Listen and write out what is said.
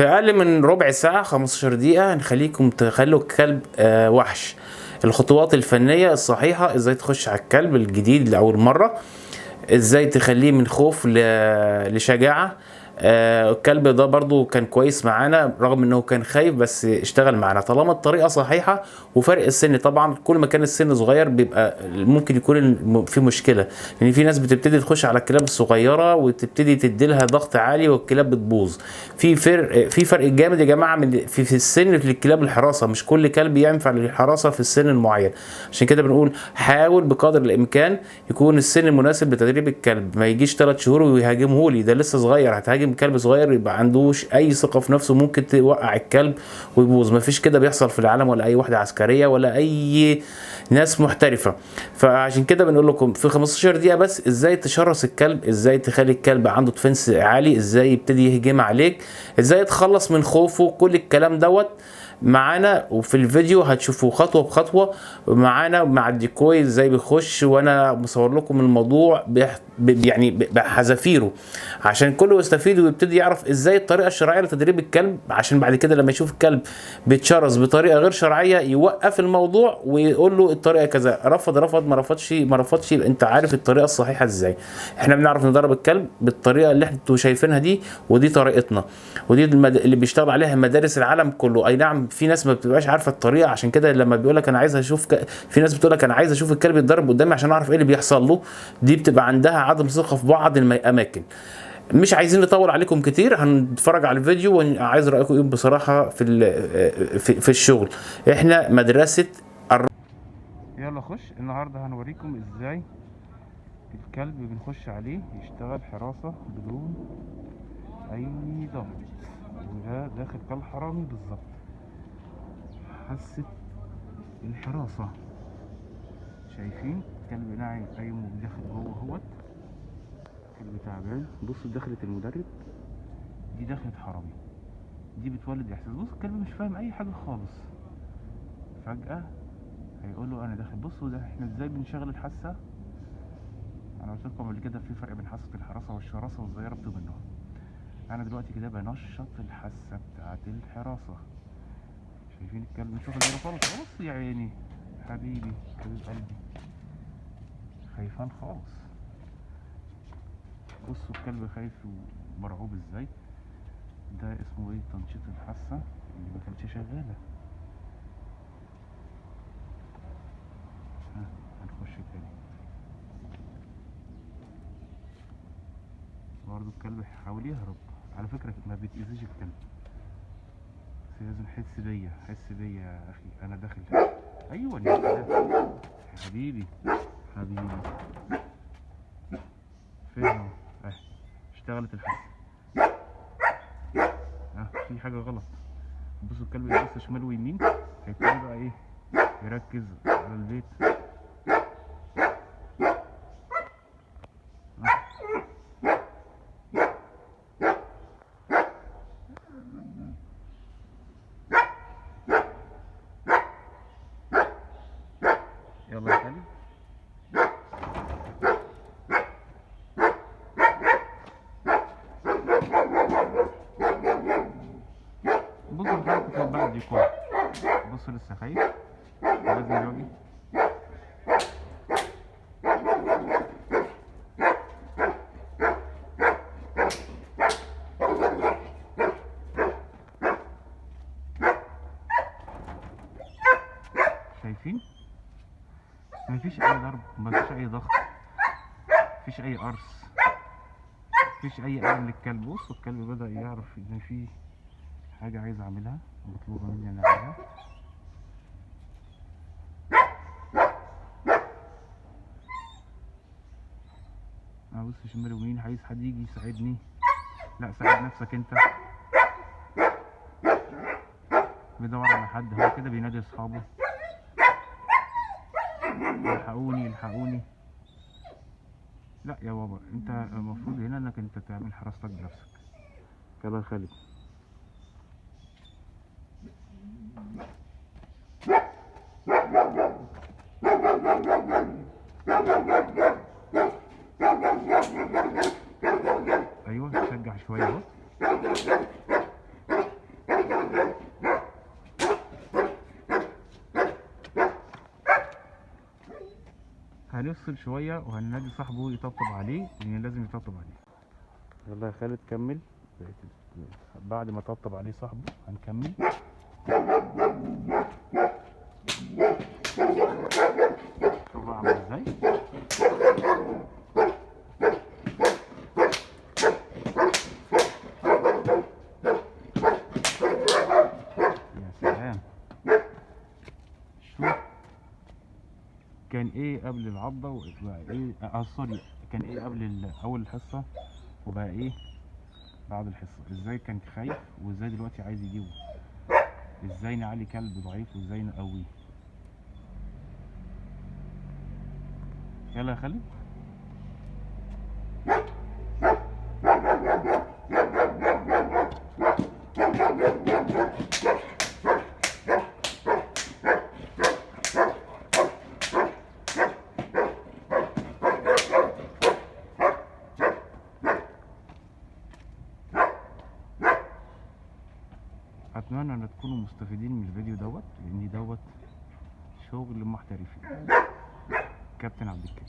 في اقل من ربع ساعة 15 دقيقة هنخليكم تخلوا الكلب وحش. الخطوات الفنية الصحيحة ازاي تخش على الكلب الجديد لأول مرة، ازاي تخليه من خوف لشجاعة. الكلب ده برضو كان كويس معانا رغم انه كان خايف، بس اشتغل معانا طالما الطريقة صحيحة. وفرق السن طبعا، كل ما كان السن صغير بيبقى ممكن يكون في مشكلة، لان في ناس بتبتدي تخش على الكلاب الصغيرة وتبتدي تديلها ضغط عالي والكلاب بتبوظ. في فرق جامد يا جماعة في السن في الكلاب الحراسة. مش كل كلب ينفع للحراسة في السن المعين. عشان كده بنقول حاول بقدر الامكان يكون السن المناسب لتدريب الكلب. ما يجيش 3 شهور ويهاجمه لي، ده لسه صغير. هتهاجم كلب صغير يبقى عندوش اي ثقه في نفسه، ممكن توقع الكلب ويبوظ. مفيش كده بيحصل في العالم، ولا اي وحده عسكريه، ولا اي ناس محترفه. فعشان كده بنقول لكم في 15 دقيقه بس ازاي تشرس الكلب، ازاي تخلي الكلب عنده ديفنس عالي، ازاي يبتدي يهجم عليك، ازاي تخلص من خوفه. كل الكلام دوت معانا، وفي الفيديو هتشوفوا خطوه بخطوه معانا مع الديكوي ازاي بيخش. وانا مصور لكم الموضوع يعني بحذافيره عشان كله يستفيد ويبتدي يعرف ازاي الطريقه الشرعيه لتدريب الكلب، عشان بعد كده لما يشوف الكلب بيتشرس بطريقه غير شرعيه يوقف الموضوع ويقول له الطريقه كذا. رفض ما رفضش، يبقى انت عارف الطريقه الصحيحه ازاي. احنا بنعرف ندرب الكلب بالطريقه اللي انتوا شايفينها دي، ودي طريقتنا، ودي اللي بيشتغل عليها مدارس العالم كله. اي نعم في ناس ما بتبقاش عارفه الطريقه، عشان كده لما بيقول لك انا عايز اشوف في ناس بتقول لك انا عايز اشوف الكلب يتدرب قدامي عشان اعرف ايه اللي بيحصل له. دي بتبقى عندها عدم ثقه في بعض الاماكن. مش عايزين نطول عليكم كتير، هنتفرج على الفيديو وعايز رايكم ايه بصراحه في الشغل. احنا مدرسه يلا خش. النهارده هنوريكم ازاي الكلب بنخش عليه يشتغل حراسه بدون اي ضغط، وده داخل كالحرامي بالظبط. حاسه الحراسه، شايفين الكلب ناعم قايم داخل جوه اهوت. كلب تعبان. بصوا دخلة المدرب دي دخلة حرامي، دي بتولد احساس. بص الكلب مش فاهم اي حاجه خالص، فجأة هيقول له انا داخل. بصوا ده احنا ازاي بنشغل الحاسه. انا قلت لكم قبل كده في فرق بين حاسه الحراسه والشراسه وازاي ربطوا بينهم. انا دلوقتي كده بنشط الحاسه بتاعت الحراسه. شايفين الكلب مش واخد باله خالص. بص يا عيني حبيبي حبيب قلبي، خايفان خالص. بصوا الكلب خايف ومرعوب ازاي. ده اسمه ايه؟ تنشيط الحاسه اللي ما كانتش شغاله. هنخش تاني. برضه الكلب هيحاول يهرب. على فكره ما بيتأذيش الكلب، بس لازم حس بيا يا اخي. انا داخل. ايوه يا حبيبي حبيبي. فين اهو. اشتغلت الحاسه. في حاجه غلط. بصوا الكلب بيبص شمال ويمين، هيبتدي بقى ايه يركز على البيت. يلا يا كلب. بصوا الحركة بقى الديكور. بصوا لسه خايف، لازم يواجه. شايفين؟ مفيش اي ضرب، مفيش اي ضغط، مفيش اي قرص، مفيش اي قلم للكلب. بصوا الكلب بدأ يعرف ان في حاجة عايز اعملها مطلوبة مني انا اعملها. بص شمال ويمين، عايز حد يجي يساعدني. لا ساعد نفسك انت. بيدور على حد، هو كده بينادي اصحابه الحقوني الحقوني. لا يا بابا، انت المفروض هنا انك انت تعمل حراستك بنفسك. يلا يا خالد. ايوه شجع شويه اهو. هنفصل شويه وهننادي صاحبه يطبطب عليه، لان لازم يطبطب عليه. يلا يا خالد كمل. بعد ما طبطب عليه صاحبه هنكمل. شوف بقى عامل ازاي. يا سلام. شوف كان ايه قبل العضة وبقى ايه، سوري، كان ايه قبل اول الحصة وبقى ايه بعد الحصة. ازاي كان خايف وازاي دلوقتي عايز يجيبه. ازاي نعلي كلب ضعيف وازاي نقويه. يلا يا خالد. اتمنى ان تكونوا مستفيدين من الفيديو دوت، لان دوت شغل محترفين. كابتن عبد الكريم.